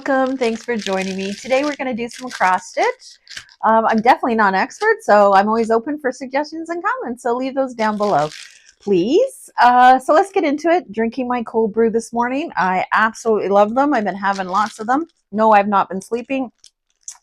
welcome. Thanks for joining me. Today we're going to do some cross stitch. I'm definitely not an expert, so I'm always open for suggestions and comments, so leave those down below, please. So let's get into it. Drinking my cold brew this morning. I absolutely love them. I've been having lots of them. No, I've not been sleeping.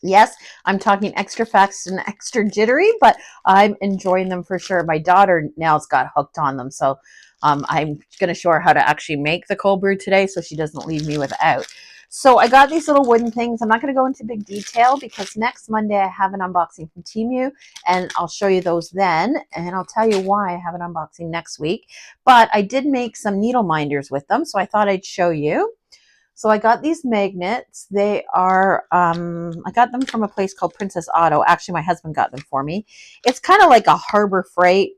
Yes, I'm talking extra fast and extra jittery, but I'm enjoying them for sure. My daughter now's got hooked on them, so I'm going to show her how to actually make the cold brew today so she doesn't leave me without. So I got these little wooden things. I'm not going to go into big detail because next Monday I have an unboxing from Temu, and I'll show you those then, and I'll tell you why I have an unboxing next week. But I did make some needle minders with them, so I thought I'd show you. So I got these magnets. They are, I got them from a place called Princess Auto. Actually, my husband got them for me. It's kind of like a Harbor Freight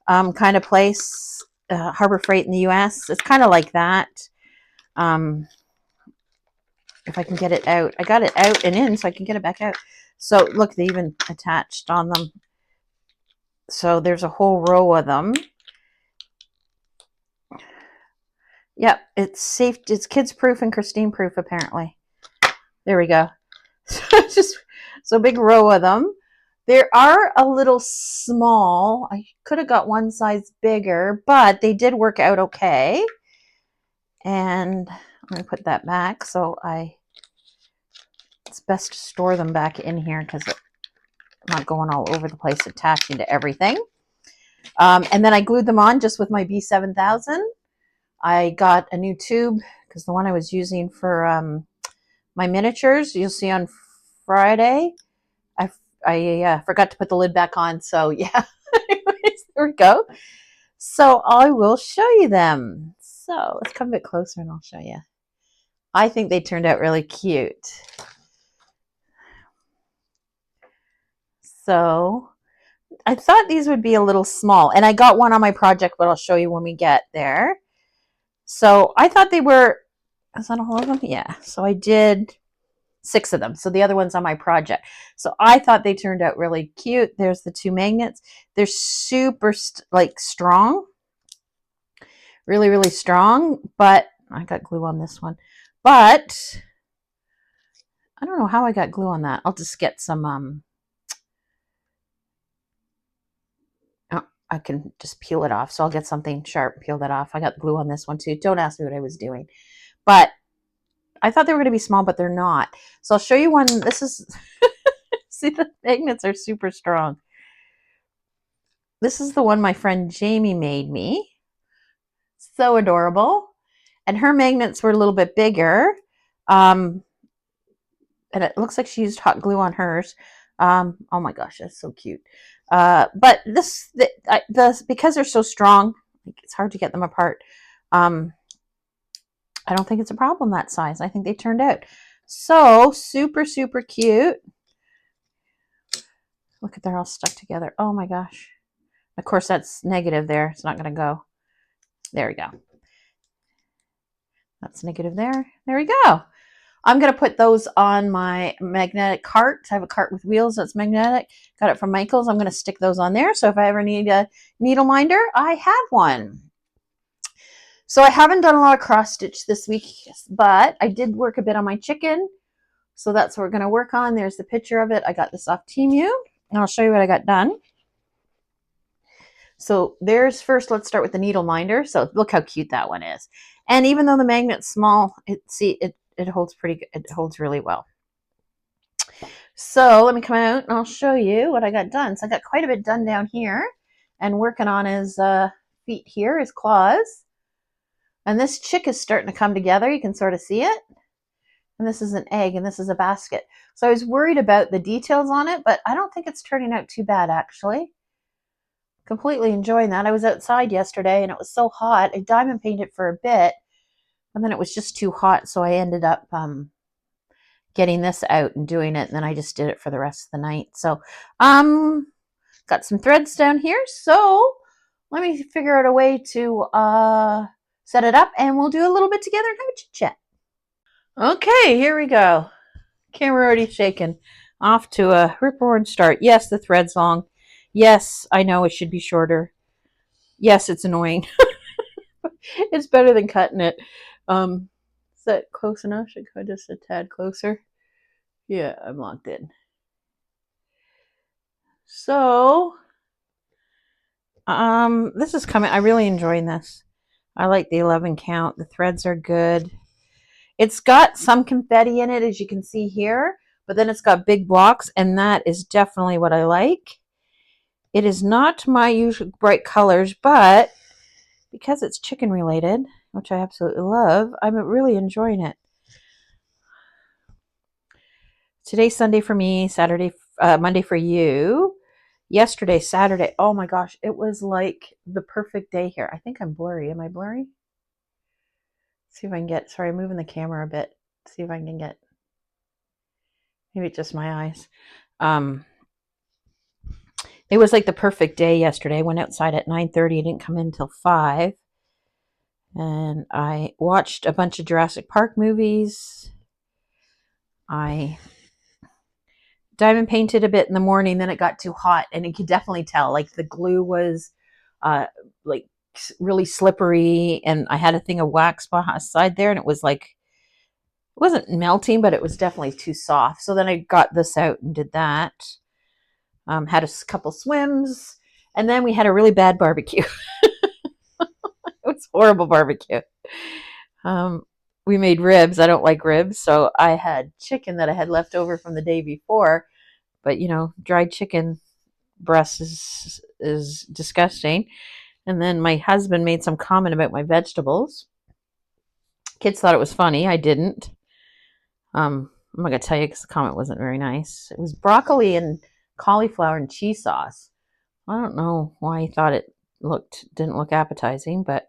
kind of place. Harbor Freight in the US. It's kind of like that. If I can get it out. I got it out and in so I can get it back out. So look, they even attached on them. So there's a whole row of them. Yep, it's safe. It's kids proof and Christine proof apparently. There we go. So big row of them. They are a little small. I could have got one size bigger, but they did work out okay. And I'm going to put that back. So it's best to store them back in here because I'm not going all over the place attaching to everything. And then I glued them on just with my B7000. I got a new tube because the one I was using for my miniatures, you'll see on Friday, I forgot to put the lid back on. So yeah, anyways, there we go. So I will show you them. So let's come a bit closer and I'll show you. I think they turned out really cute. So I thought these would be a little small, and I got one on my project, but I'll show you when we get there. So I thought they were, is that all of them? Yeah. So I did 6 of them. So the other one's on my project. So I thought they turned out really cute. There's the 2 magnets. They're super strong. Really, really strong. But I got glue on this one. But I don't know how I got glue on that. I'll just get some, I can just peel it off. So I'll get something sharp, peel that off. I got glue on this one too. Don't ask me what I was doing. But I thought they were going to be small, but they're not. So I'll show you one. This is, see, the magnets are super strong. This is the one my friend Jamie made me. So adorable. And her magnets were a little bit bigger. And it looks like she used hot glue on hers. Oh my gosh, that's so cute. But because they're so strong, it's hard to get them apart. I don't think it's a problem that size. I think they turned out so super, super cute. Look at, they're all stuck together. Oh my gosh. Of course, that's negative there. It's not going to go. There we go. That's negative there. There we go. I'm going to put those on my magnetic cart. I have a cart with wheels that's magnetic. Got it from Michael's. I'm going to stick those on there. So if I ever need a needle minder, I have one. So I haven't done a lot of cross stitch this week, but I did work a bit on my chicken. So that's what we're going to work on. There's the picture of it. I got this off Temu, and I'll show you what I got done. So there's first, let's start with the needle minder. So look how cute that one is. And even though the magnet's small, it holds pretty good. It holds really well. So let me come out and I'll show you what I got done. So I got quite a bit done down here, and working on his feet here, his claws. And this chick is starting to come together. You can sort of see it. And this is an egg, and this is a basket. So I was worried about the details on it, but I don't think it's turning out too bad, actually. Completely enjoying that. I was outside yesterday, and it was so hot. I diamond painted for a bit, and then it was just too hot, so I ended up getting this out and doing it, and then I just did it for the rest of the night. So got some threads down here. So let me figure out a way to set it up, and we'll do a little bit together and have a chit chat. Okay, here we go. Camera already shaking. Off to a rip-roaring start. Yes, the thread's long. Yes, I know it should be shorter. Yes, it's annoying. It's better than cutting it. Is that close enough? Should I go just a tad closer? Yeah, I'm locked in. So, this is coming. I'm really enjoying this. I like the 11 count. The threads are good. It's got some confetti in it, as you can see here, but then it's got big blocks, and that is definitely what I like. It is not my usual bright colors, but because it's chicken related, which I absolutely love, I'm really enjoying it. Today's Sunday for me, Monday for you. Yesterday, Saturday, oh my gosh, it was like the perfect day here. I think I'm blurry. Am I blurry? See if I can get, sorry, I'm moving the camera a bit. See if I can get, maybe it's just my eyes. It was like the perfect day yesterday. I went outside at 9:30. I didn't come in until 5. And I watched a bunch of Jurassic Park movies. I diamond painted a bit in the morning, then it got too hot, and you could definitely tell, like the glue was like really slippery, and I had a thing of wax beside there, and it was like, it wasn't melting, but it was definitely too soft. So then I got this out and did that. Had a couple swims, and then we had a really bad barbecue. It was horrible barbecue. We made ribs. I don't like ribs, so I had chicken that I had left over from the day before. But you know, dried chicken breast is disgusting. And then my husband made some comment about my vegetables. Kids thought it was funny. I didn't. I'm not gonna tell you because the comment wasn't very nice. It was broccoli and cauliflower and cheese sauce. I don't know why he thought it didn't look appetizing, but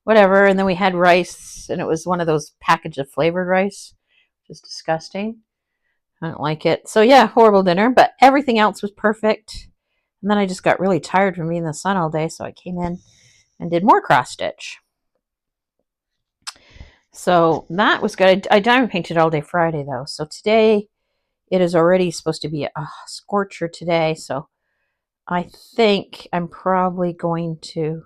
whatever. And then we had rice, and it was one of those packaged of flavored rice, which is disgusting. I don't like it. So yeah, horrible dinner, but everything else was perfect. And then I just got really tired from being in the sun all day, so I came in and did more cross stitch. So that was good. I diamond painted all day Friday though. So today it is already supposed to be a scorcher today. So I think I'm probably going to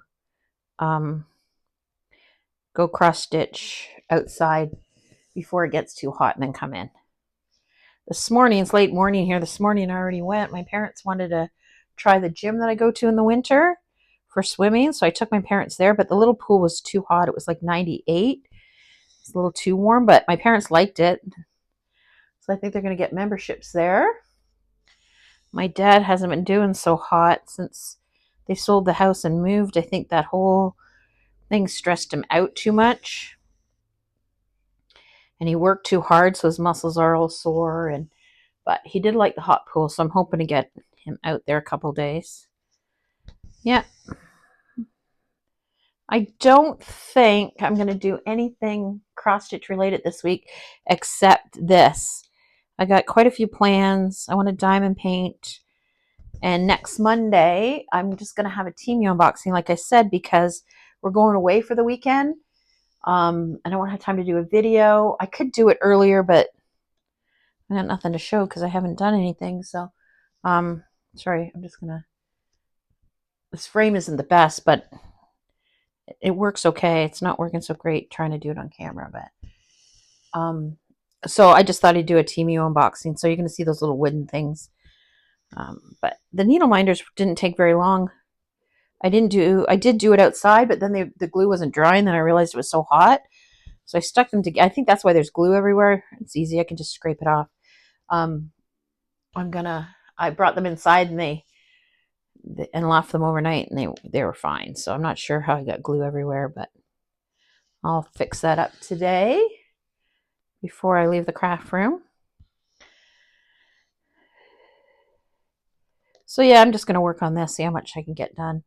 go cross stitch outside before it gets too hot and then come in. This morning, it's late morning here. This morning I already went. My parents wanted to try the gym that I go to in the winter for swimming. So I took my parents there, but the little pool was too hot. It was like 98. It's a little too warm, but my parents liked it. So I think they're going to get memberships there. My dad hasn't been doing so hot since they sold the house and moved. I think that whole thing stressed him out too much. And he worked too hard, so his muscles are all sore. But he did like the hot pool, so I'm hoping to get him out there a couple days. Yeah. I don't think I'm going to do anything cross-stitch related this week except this. I got quite a few plans. I want to diamond paint. And next Monday, I'm just going to have a Temu unboxing, like I said, because we're going away for the weekend. I don't want to have time to do a video. I could do it earlier, but I got nothing to show because I haven't done anything. So, sorry, I'm just going to... This frame isn't the best, but it works okay. It's not working so great trying to do it on camera, but so I just thought I'd do a Temu unboxing. So you're going to see those little wooden things. But the needle minders didn't take very long. I did do it outside, but then the glue wasn't dry, and then I realized it was so hot. So I stuck them together. I think that's why there's glue everywhere. It's easy. I can just scrape it off. I brought them inside and left them overnight, and they were fine. So I'm not sure how I got glue everywhere, but I'll fix that up today before I leave the craft room. So yeah, I'm just going to work on this, see how much I can get done.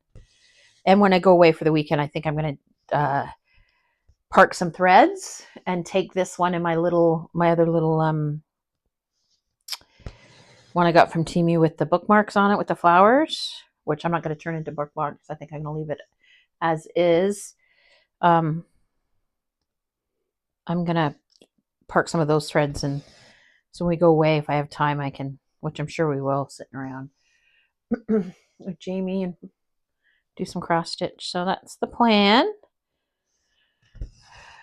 And when I go away for the weekend, I think I'm going to park some threads and take this one and my other little one I got from Temu with the bookmarks on it with the flowers, which I'm not going to turn into bookmarks. I think I'm going to leave it as is. I'm going to park some of those threads, and so when we go away, if I have time, I can, which I'm sure we will, sitting around with Jamie and do some cross stitch. So that's the plan.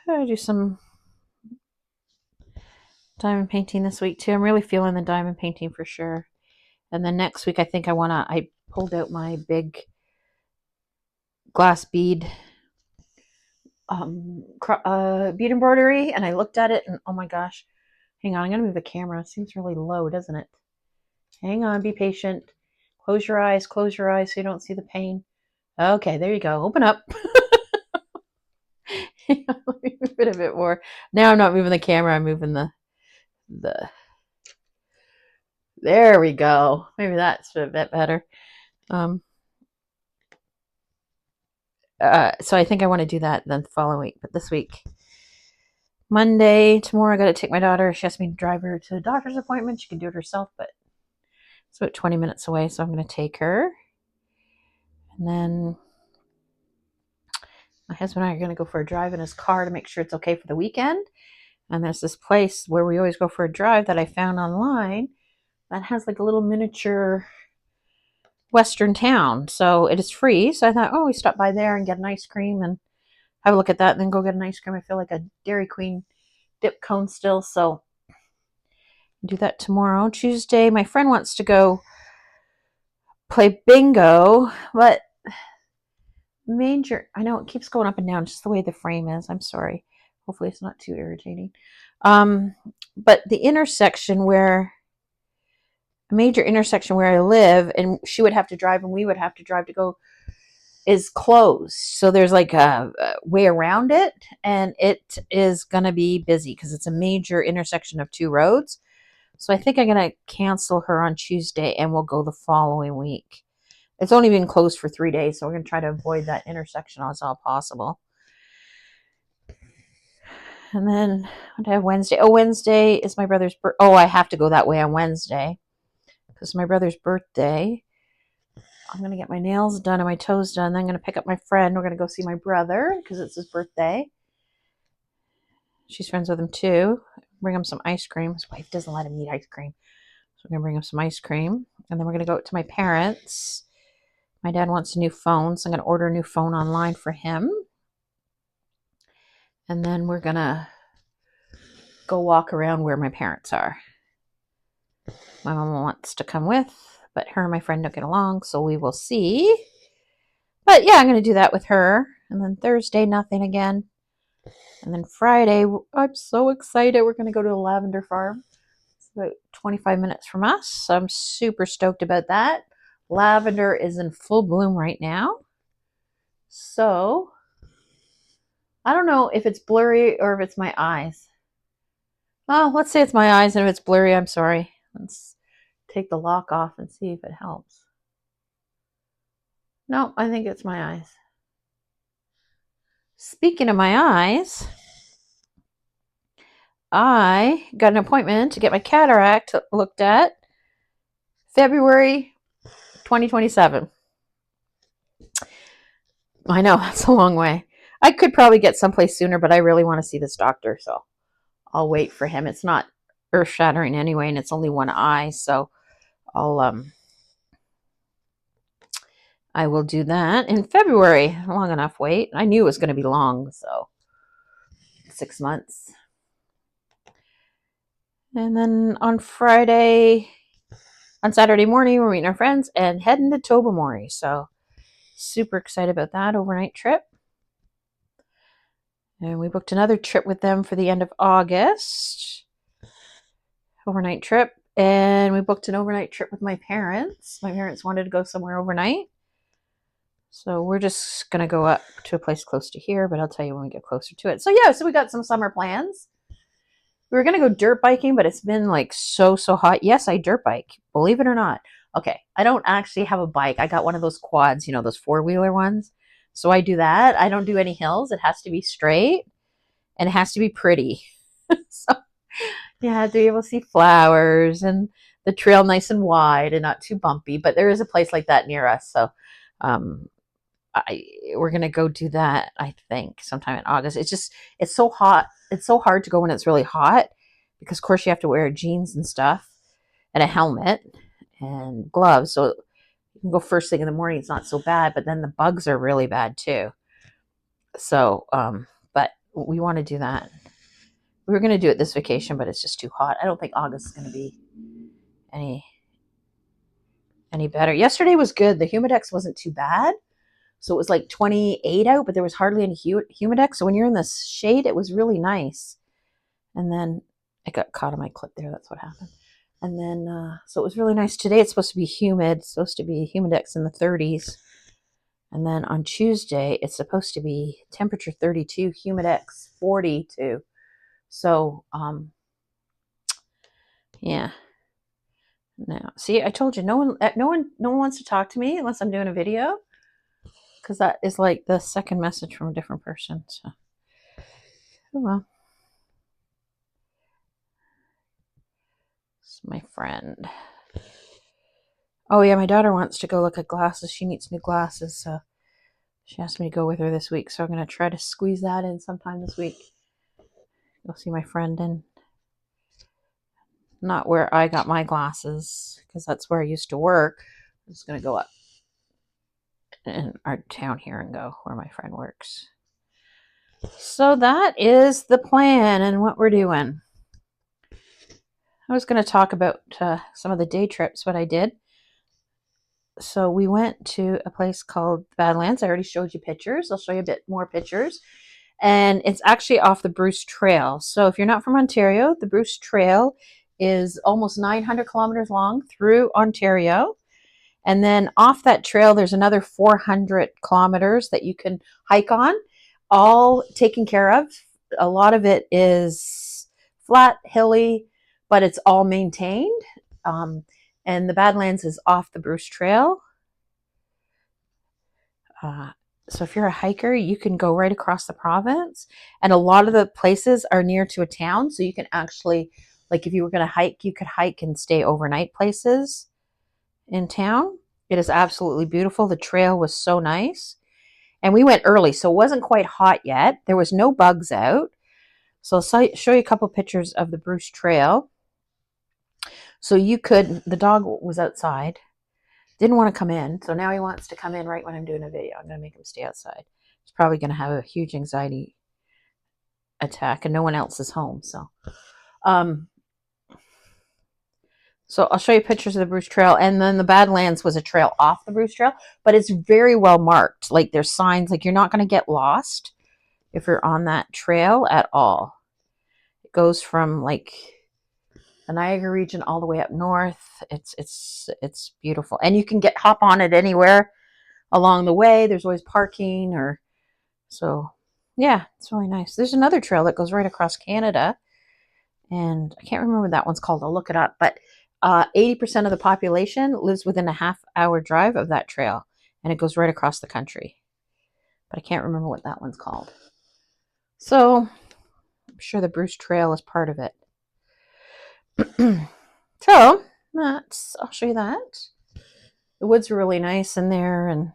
I do some diamond painting this week too. I'm really feeling the diamond painting for sure. And then next week, I think I pulled out my big glass bead bead embroidery, and I looked at it, and oh my gosh, hang on, I'm gonna move the camera. It seems really low, doesn't it? Hang on, be patient. Close your eyes so you don't see the pain. Okay, there you go. Open up. Let me move it a bit more. Now I'm not moving the camera, I'm moving the there we go. Maybe that's a bit better. So I think I want to do that then the following week, but this week, Monday, tomorrow, I got to take my daughter. She asked me to drive her to the doctor's appointment. She can do it herself, but it's about 20 minutes away, so I'm going to take her. And then my husband and I are going to go for a drive in his car to make sure it's okay for the weekend. And there's this place where we always go for a drive that I found online that has like a little miniature Western town. So it is free. So I thought, oh, we stop by there and get an ice cream and have a look at that and then go get an ice cream. I feel like a Dairy Queen dip cone still. So do that tomorrow. Tuesday, my friend wants to go play bingo, but I know it keeps going up and down just the way the frame is. I'm sorry. Hopefully it's not too irritating. But the major intersection where I live, and she would have to drive and we would have to drive to go, is closed. So there's like a way around it, and it is going to be busy because it's a major intersection of two roads. So I think I'm going to cancel her on Tuesday and we'll go the following week. It's only been closed for 3 days, so we're going to try to avoid that intersection as all possible. And then what do I have Wednesday? Oh, Wednesday is my brother's birthday. Oh, I have to go that way on Wednesday because it's my brother's birthday. I'm going to get my nails done and my toes done. Then I'm going to pick up my friend. We're going to go see my brother because it's his birthday. She's friends with him too. Bring him some ice cream. His wife doesn't let him eat ice cream. So we're going to bring him some ice cream. And then we're going to go to my parents. My dad wants a new phone, so I'm going to order a new phone online for him. And then we're going to go walk around where my parents are. My mom wants to come with, but her and my friend don't get along, so we will see. But yeah, I'm going to do that with her. And then Thursday, nothing again. And then Friday, I'm so excited. We're going to go to a lavender farm. It's about 25 minutes from us, so I'm super stoked about that. Lavender is in full bloom right now. So I don't know if it's blurry or if it's my eyes. Oh, let's say it's my eyes, and if it's blurry, I'm sorry. Let's take the lock off and see if it helps. No, I think it's my eyes. Speaking of my eyes, I got an appointment to get my cataract looked at February 2027. I know, that's a long way. I could probably get someplace sooner, but I really want to see this doctor, so I'll wait for him. It's not earth-shattering anyway, and it's only one eye, so I will do that in February. Long enough wait. I knew it was going to be long, so 6 months. And then on Saturday morning, we're meeting our friends and heading to Tobermory, so super excited about that overnight trip. And we booked another trip with them for the end of August. Overnight trip. And we booked an overnight trip with my parents. My parents wanted to go somewhere overnight. So we're just going to go up to a place close to here, but I'll tell you when we get closer to it. So yeah, so we got some summer plans. We were going to go dirt biking, but it's been like so hot. Yes, I dirt bike, believe it or not. Okay, I don't actually have a bike. I got one of those quads, those four-wheeler ones. So I do that. I don't do any hills. It has to be straight and it has to be pretty. So yeah, to be able to see flowers and the trail nice and wide and not too bumpy. But there is a place like that near us. So we're going to go do that, I think, sometime in August. It's so hot. It's so hard to go when it's really hot because, of course, you have to wear jeans and stuff and a helmet and gloves. So you can go first thing in the morning. It's not so bad, but then the bugs are really bad too. So, but we want to do that. We were going to do it this vacation, but it's just too hot. I don't think August is going to be any better. Yesterday was good. The humidex wasn't too bad. So it was like 28 out, but there was hardly any humidex. So when you're in the shade, it was really nice. And then it got caught on my clip there. That's what happened. And then, so it was really nice. Today it's supposed to be humid. It's supposed to be humidex in the 30s. And then on Tuesday, it's supposed to be temperature 32, humidex 42. So, yeah. Now, see, I told you, no one wants to talk to me unless I'm doing a video, because that is like the second message from a different person. So, oh well. It's my friend. Oh yeah, my daughter wants to go look at glasses. She needs new glasses, so she asked me to go with her this week. So I'm gonna try to squeeze that in sometime this week. Go see my friend, and not where I got my glasses, because that's where I used to work. I'm just gonna go up in our town here and go where my friend works. So that is the plan and what we're doing. I was going to talk about some of the day trips, what I did. So we went to a place called Badlands. I already showed you pictures. I'll show you a bit more pictures. And it's actually off the Bruce Trail. So if you're not from Ontario, the Bruce Trail is almost 900 kilometers long through Ontario. And then off that trail, there's another 400 kilometers that you can hike on, all taken care of. A lot of it is flat, hilly, but it's all maintained. And the Badlands is off the Bruce Trail. So if you're a hiker, you can go right across the province. And a lot of the places are near to a town. So you can actually, like if you were going to hike, you could hike and stay overnight places in town. It is absolutely beautiful. The trail was so nice. And we went early, so it wasn't quite hot yet. There was no bugs out. So I'll show you a couple pictures of the Bruce Trail. So you could, the dog was outside, didn't want to come in. So now he wants to come in right when I'm doing a video. I'm going to make him stay outside. He's probably going to have a huge anxiety attack, and no one else is home. So I'll show you pictures of the Bruce Trail. And then the Badlands was a trail off the Bruce Trail, but it's very well marked. Like there's signs, like you're not going to get lost if you're on that trail at all. It goes from like the Niagara region all the way up north. It's beautiful. And you can hop on it anywhere along the way. There's always parking, or so yeah, it's really nice. There's another trail that goes right across Canada, and I can't remember what that one's called. I'll look it up. But 80% of the population lives within a half-hour drive of that trail, and it goes right across the country. But I can't remember what that one's called. So I'm sure the Bruce Trail is part of it. So I'll show you that. The woods were really nice in there, and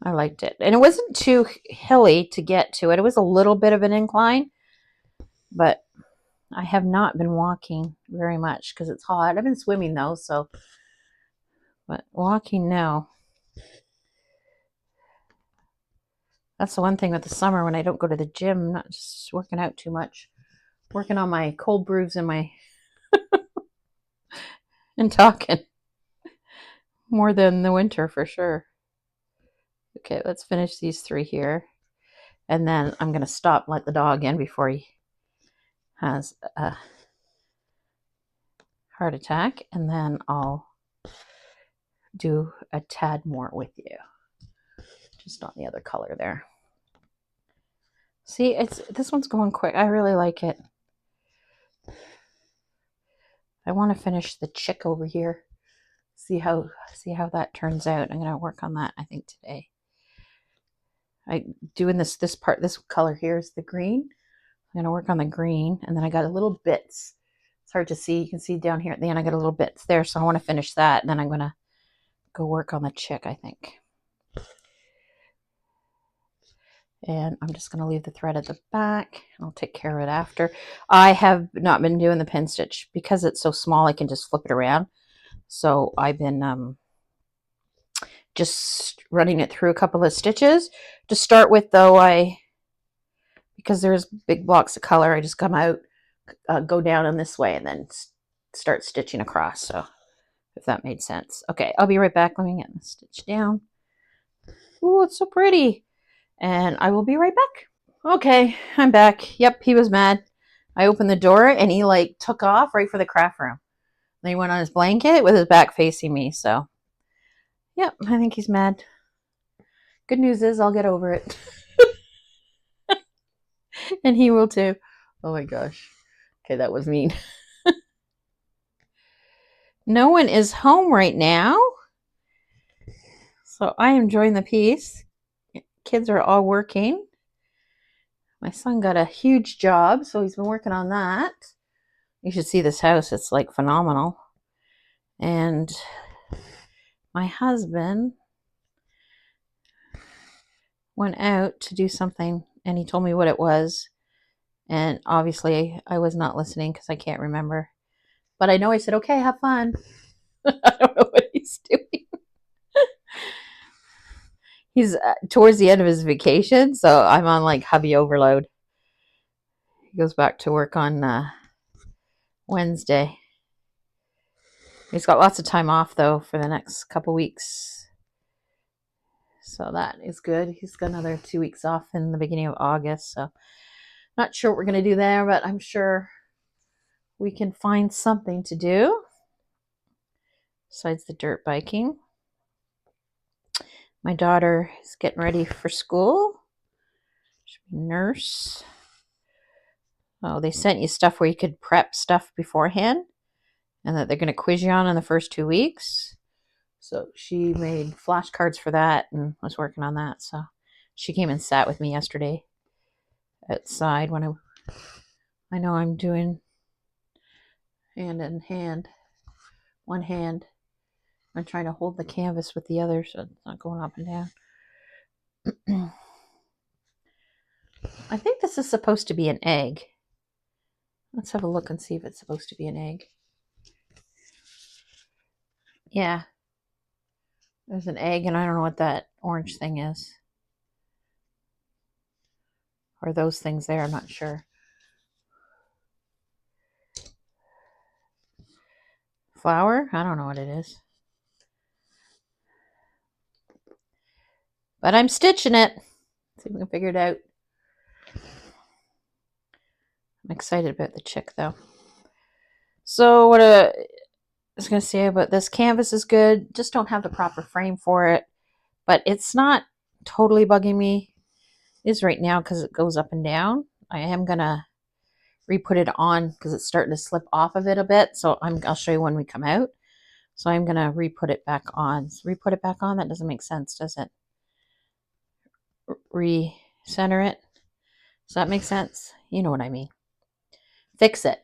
I liked it. And it wasn't too hilly to get to it. It was a little bit of an incline, but I have not been walking very much because it's hot. I've been swimming though, so, but walking now. That's the one thing with the summer when I don't go to the gym. I'm not just working out too much. Working on my cold brews and my and talking more than the winter for sure. Okay, let's finish these three here. And then I'm going to stop and let the dog in before he has a heart attack. And then I'll do a tad more with you. Just on the other color there. See, this one's going quick. I really like it. I want to finish the chick over here. See how that turns out. I'm going to work on that, I think, today. Doing this part, this color here is the green. I'm going to work on the green, and then I got a little bits. It's hard to see. You can see down here at the end, I got a little bits there, so I want to finish that, and then I'm going to go work on the chick, I think. And I'm just going to leave the thread at the back. I'll take care of it after. I have not been doing the pin stitch because it's so small. I can just flip it around. So I've been just running it through a couple of stitches. To start with, though, because there's big blocks of color, I just come out, go down in this way, and then start stitching across. So if that made sense. Okay, I'll be right back. Let me get the stitch down. Ooh, it's so pretty. And I will be right back. Okay, I'm back. Yep, he was mad. I opened the door and he like took off right for the craft room. Then he went on his blanket with his back facing me. So, yep, I think he's mad. Good news is I'll get over it. And he will too. Oh my gosh. Okay, that was mean. No one is home right now. So I am enjoying the piece. Kids are all working. My son got a huge job, so he's been working on that. You should see this house. It's like phenomenal. And my husband went out to do something and he told me what it was. And obviously I was not listening because I can't remember. But I know I said, okay, have fun. I don't know what he's doing. He's towards the end of his vacation, so I'm on like hubby overload. He goes back to work on Wednesday. He's got lots of time off though for the next couple weeks. So that is good. He's got another 2 weeks off in the beginning of August. So not sure what we're going to do there, but I'm sure we can find something to do besides the dirt biking. My daughter is getting ready for school. She'll be a nurse. Oh, they sent you stuff where you could prep stuff beforehand and that they're going to quiz you on in the first 2 weeks. So she made flashcards for that and was working on that. So she came and sat with me yesterday outside when I know I'm doing hand in hand. One hand. I'm trying to hold the canvas with the other so it's not going up and down. I think this is supposed to be an egg. Let's have a look and see if it's supposed to be an egg. Yeah. There's an egg, and I don't know what that orange thing is. Or those things there, I'm not sure. Flower? I don't know what it is. But I'm stitching it. Let's see if we can figure it out. I'm excited about the chick, though. So what I was going to say about this canvas is good. Just don't have the proper frame for it. But it's not totally bugging me. It is right now because it goes up and down. I am going to re-put it on because it's starting to slip off of it a bit. So I'll show you when we come out. So I'm going to re-put it back on. So re-put it back on? That doesn't make sense, does it? Re-center it. Does that make sense? You know what I mean. Fix it.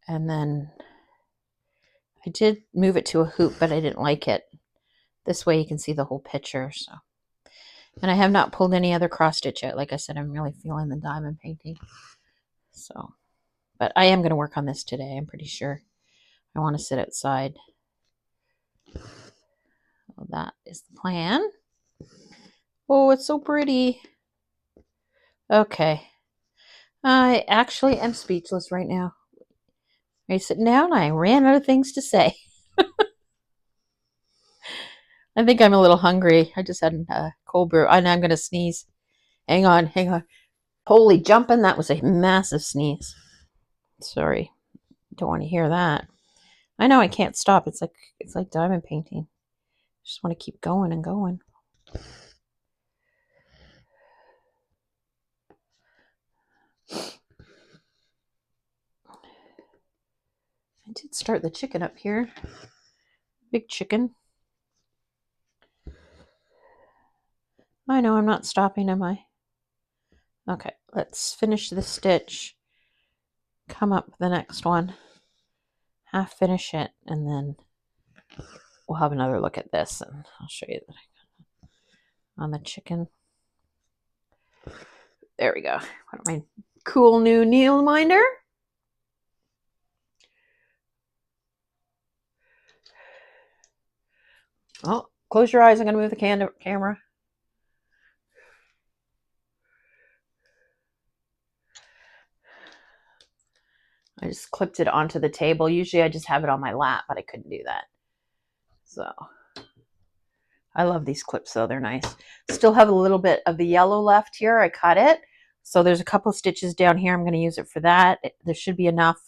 And then I did move it to a hoop, but I didn't like it. This way you can see the whole picture. So, and I have not pulled any other cross stitch yet. Like I said, I'm really feeling the diamond painting. So, but I am going to work on this today. I'm pretty sure. I want to sit outside. So that is the plan. Oh, it's so pretty. Okay. I actually am speechless right now. Are you sitting down? I ran out of things to say. I think I'm a little hungry. I just had a cold brew. And I'm going to sneeze. Hang on, hang on. Holy jumping, that was a massive sneeze. Sorry. Don't want to hear that. I know I can't stop. It's like diamond painting. I just want to keep going and going. I did start the chicken up here. Big chicken. I know I'm not stopping, am I? Okay, let's finish this stitch. Come up with the next one. Half finish it, and then we'll have another look at this, and I'll show you that I got on the chicken. There we go. What my cool new needle minder. Oh, close your eyes. I'm going to move the camera. I just clipped it onto the table. Usually I just have it on my lap, but I couldn't do that. So I love these clips though, they're nice. Still have a little bit of the yellow left here. I cut it. So there's a couple stitches down here. I'm going to use it for that. There should be enough,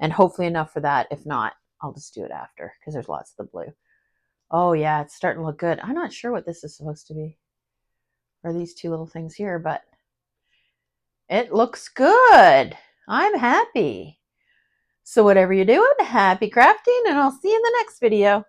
and hopefully enough for that. If not, I'll just do it after because there's lots of the blue. Oh yeah, it's starting to look good. I'm not sure what this is supposed to be, or these two little things here, but it looks good. I'm happy. So whatever you're doing, happy crafting, and I'll see you in the next video.